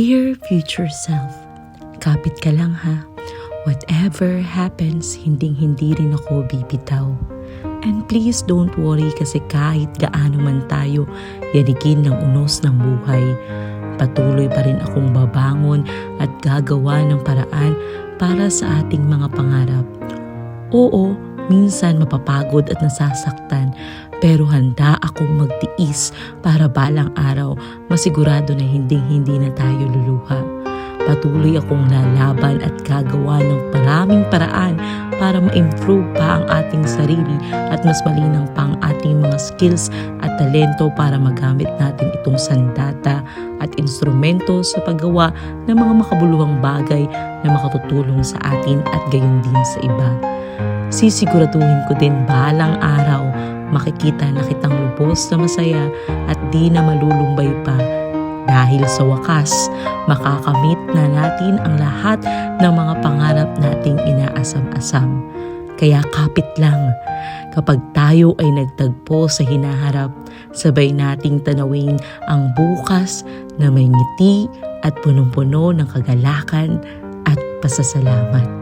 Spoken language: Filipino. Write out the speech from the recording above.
Dear future self, kapit ka lang ha. Whatever happens, hinding-hindi rin ako bibitaw. And please don't worry kasi kahit gaano man tayo yanigin ng unos ng buhay, patuloy pa rin akong babangon at gagawa ng paraan para sa ating mga pangarap. Oo, minsan mapapagod at nasasaktan, pero handa akong magtiis para balang araw masigurado na hinding-hindi na tayo luluha. Patuloy akong lalaban at gagawa ng maraming paraan para ma-improve pa ang ating sarili at mas malinang pa ang ating mga skills at talento para magamit natin itong sandata at instrumento sa paggawa ng mga makabuluhang bagay na makatutulong sa atin at gayon din sa iba. Sisiguraduhin ko din balang araw makikita na kitang lubos na masaya at di na malulumbay pa. Dahil sa wakas, makakamit na natin ang lahat ng mga pangarap nating inaasam-asam. Kaya kapit lang, kapag tayo ay nagtagpo sa hinaharap, sabay nating tanawin ang bukas na may ngiti at punong-puno ng kagalakan at pasasalamat.